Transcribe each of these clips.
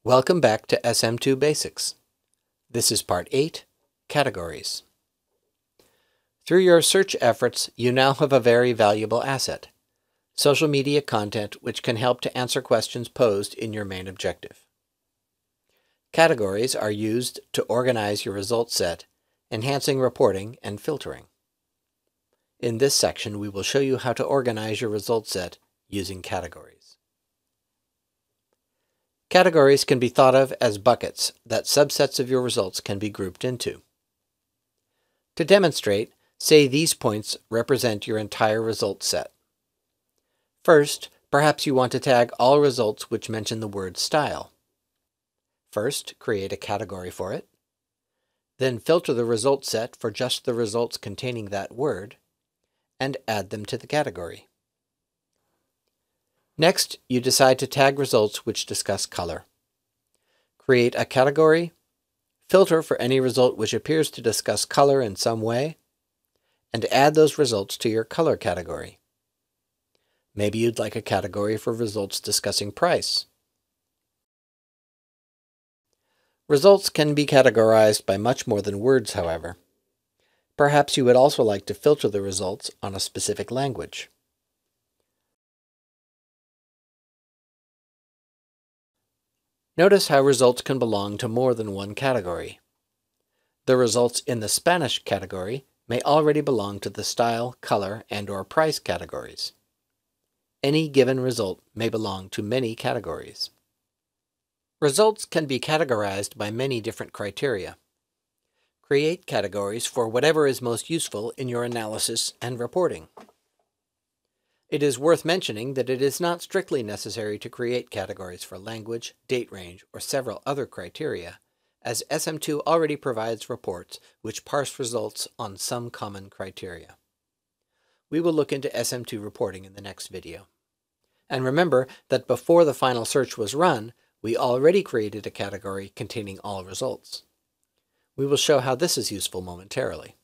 Welcome back to SM2 Basics. This is Part 8, Categories. Through your search efforts, you now have a very valuable asset, social media content which can help to answer questions posed in your main objective. Categories are used to organize your results set, enhancing reporting and filtering. In this section, we will show you how to organize your results set using categories. Categories can be thought of as buckets that subsets of your results can be grouped into. To demonstrate, say these points represent your entire result set. First, perhaps you want to tag all results which mention the word style. First, create a category for it. Then filter the result set for just the results containing that word, and add them to the category. Next, you decide to tag results which discuss color. Create a category, filter for any result which appears to discuss color in some way, and add those results to your color category. Maybe you'd like a category for results discussing price. Results can be categorized by much more than words, however. Perhaps you would also like to filter the results on a specific language. Notice how results can belong to more than one category. The results in the Spanish category may already belong to the style, color, and/or price categories. Any given result may belong to many categories. Results can be categorized by many different criteria. Create categories for whatever is most useful in your analysis and reporting. It is worth mentioning that it is not strictly necessary to create categories for language, date range, or several other criteria, as SM2 already provides reports which parse results on some common criteria. We will look into SM2 reporting in the next video. And remember that before the final search was run, we already created a category containing all results. We will show how this is useful momentarily.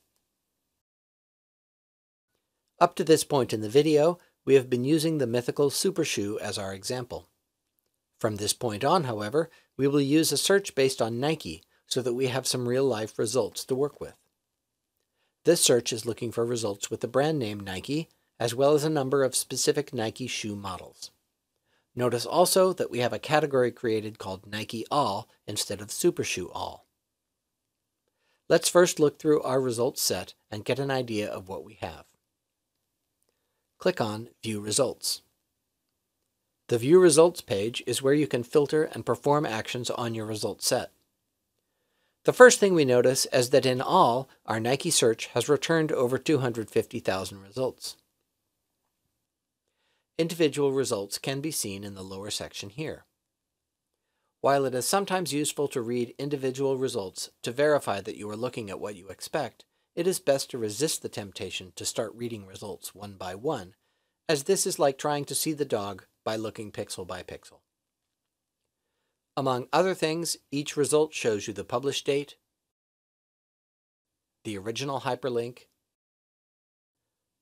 Up to this point in the video, we have been using the mythical Super Shoe as our example. From this point on, however, we will use a search based on Nike so that we have some real-life results to work with. This search is looking for results with the brand name Nike, as well as a number of specific Nike shoe models. Notice also that we have a category created called Nike All instead of Super Shoe All. Let's first look through our results set and get an idea of what we have. Click on View Results. The View Results page is where you can filter and perform actions on your result set. The first thing we notice is that in all, our Nike search has returned over 250,000 results. Individual results can be seen in the lower section here. While it is sometimes useful to read individual results to verify that you are looking at what you expect, it is best to resist the temptation to start reading results one by one, as this is like trying to see the dog by looking pixel by pixel. Among other things, each result shows you the published date, the original hyperlink,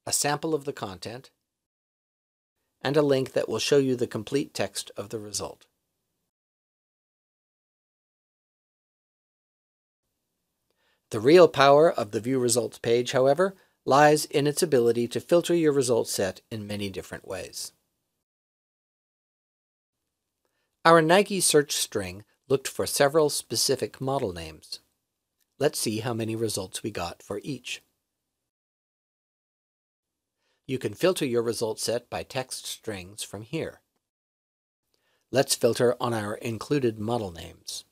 a sample of the content, and a link that will show you the complete text of the result. The real power of the View Results page, however, lies in its ability to filter your results set in many different ways. Our Nike search string looked for several specific model names. Let's see how many results we got for each. You can filter your result set by text strings from here. Let's filter on our included model names.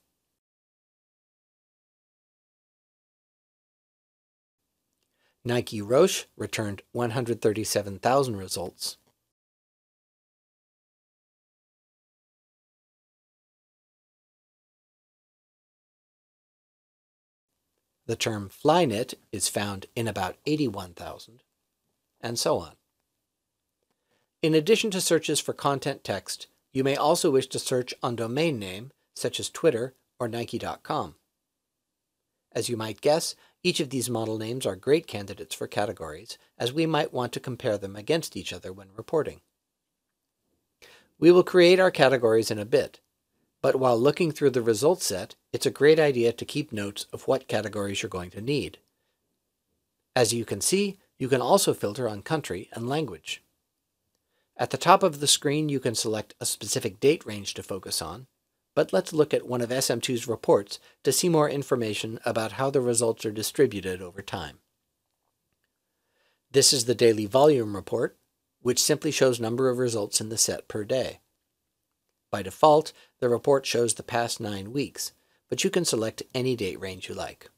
Nike Roche returned 137,000 results. The term Flyknit is found in about 81,000, and so on. In addition to searches for content text, you may also wish to search on domain name, such as Twitter or Nike.com. As you might guess, each of these model names are great candidates for categories, as we might want to compare them against each other when reporting. We will create our categories in a bit, But while looking through the results set, it's a great idea to keep notes of what categories you're going to need. As you can see, you can also filter on country and language. At the top of the screen, you can select a specific date range to focus on, but let's look at one of SM2's reports to see more information about how the results are distributed over time. This is the daily volume report, which simply shows number of results in the set per day. By default, the report shows the past 9 weeks, but you can select any date range you like.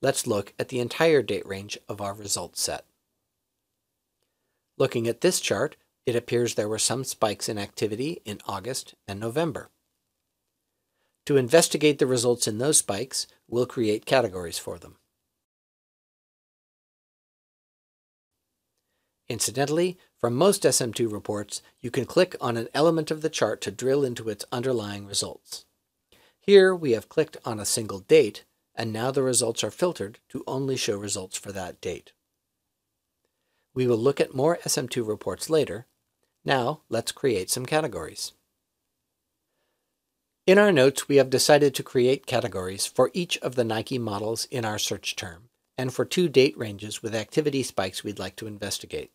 Let's look at the entire date range of our results set. Looking at this chart, it appears there were some spikes in activity in August and November. To investigate the results in those spikes, we'll create categories for them. Incidentally, from most SM2 reports, you can click on an element of the chart to drill into its underlying results. Here we have clicked on a single date, and now the results are filtered to only show results for that date. We will look at more SM2 reports later. Now let's create some categories. In our notes, we have decided to create categories for each of the Nike models in our search term, and for 2 date ranges with activity spikes we'd like to investigate.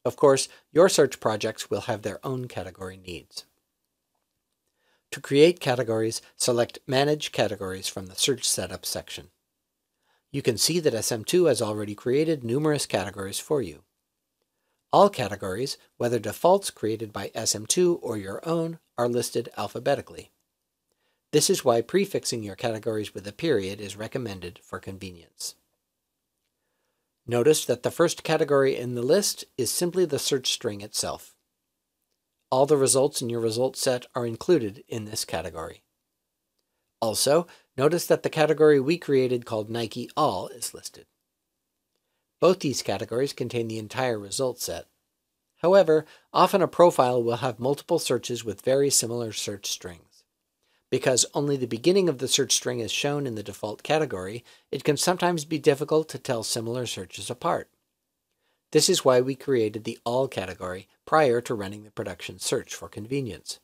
Of course, your search projects will have their own category needs. To create categories, select Manage Categories from the Search Setup section. You can see that SM2 has already created numerous categories for you. All categories, whether defaults created by SM2 or your own, are listed alphabetically. This is why prefixing your categories with a period is recommended for convenience. Notice that the first category in the list is simply the search string itself. All the results in your results set are included in this category. Also, notice that the category we created called Nike All is listed. Both these categories contain the entire result set. However, often a profile will have multiple searches with very similar search strings. Because only the beginning of the search string is shown in the default category, it can sometimes be difficult to tell similar searches apart. This is why we created the All category prior to running the production search for convenience.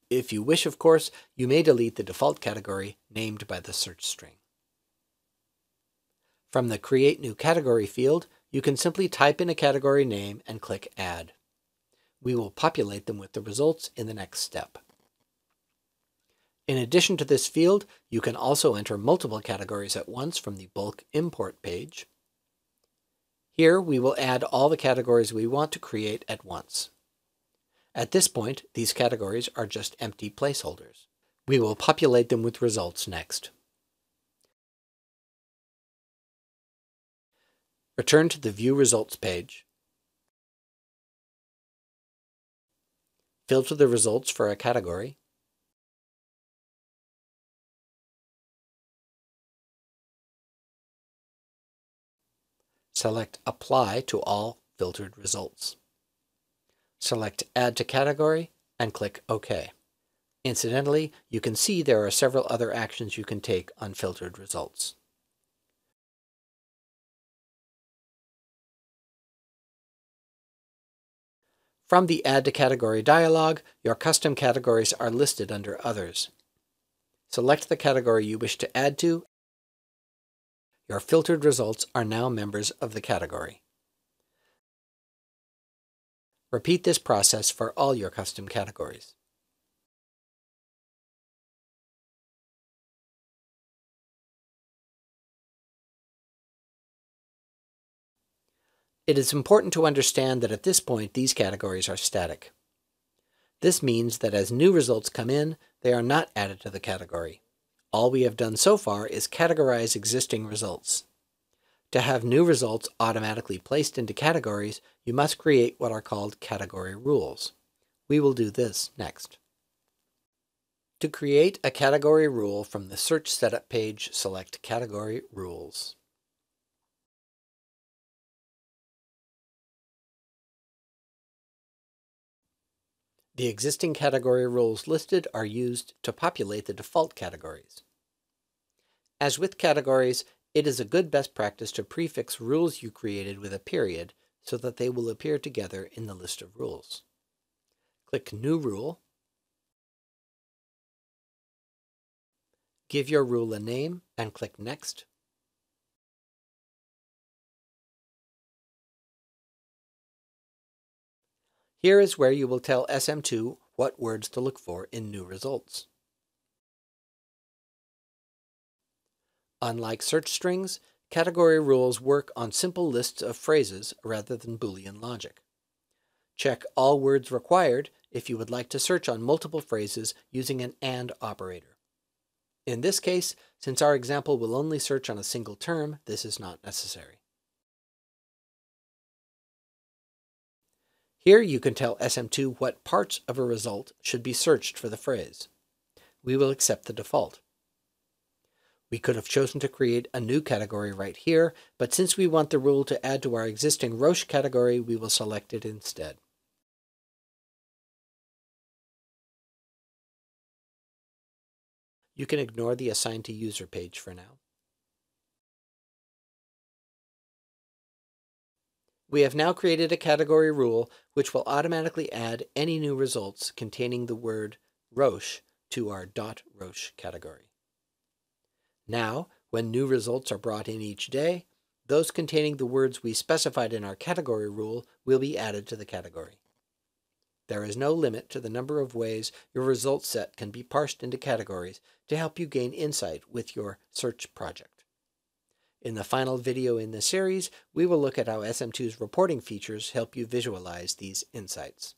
If you wish, of course, you may delete the default category named by the search string. From the Create New Category field, you can simply type in a category name and click Add. We will populate them with the results in the next step. In addition to this field, you can also enter multiple categories at once from the bulk import page. Here we will add all the categories we want to create at once. At this point, these categories are just empty placeholders. We will populate them with results next. Return to the View Results page. Filter the results for a category. Select Apply to all filtered results. Select Add to Category and click OK. Incidentally, you can see there are several other actions you can take on filtered results. From the Add to Category dialog, your custom categories are listed under Others. Select the category you wish to add to. Your filtered results are now members of the category. Repeat this process for all your custom categories. It is important to understand that at this point these categories are static. This means that as new results come in, they are not added to the category. All we have done so far is categorize existing results. To have new results automatically placed into categories, you must create what are called category rules. We will do this next. To create a category rule from the Search Setup page, select Category Rules. The existing category rules listed are used to populate the default categories. As with categories, it is a good best practice to prefix rules you created with a period so that they will appear together in the list of rules. Click New Rule, Give your rule a name and click Next. Here is where you will tell SM2 what words to look for in new results. Unlike search strings, category rules work on simple lists of phrases rather than Boolean logic. Check All Words Required if you would like to search on multiple phrases using an AND operator. In this case, since our example will only search on a single term, this is not necessary. Here you can tell SM2 what parts of a result should be searched for the phrase. We will accept the default. We could have chosen to create a new category right here, but since we want the rule to add to our existing Roche category, we will select it instead. You can ignore the Assign to User page for now. We have now created a category rule which will automatically add any new results containing the word Roche to our .Roche category. Now, when new results are brought in each day, those containing the words we specified in our category rule will be added to the category. There is no limit to the number of ways your result set can be parsed into categories to help you gain insight with your search project. In the final video in this series, we will look at how SM2's reporting features help you visualize these insights.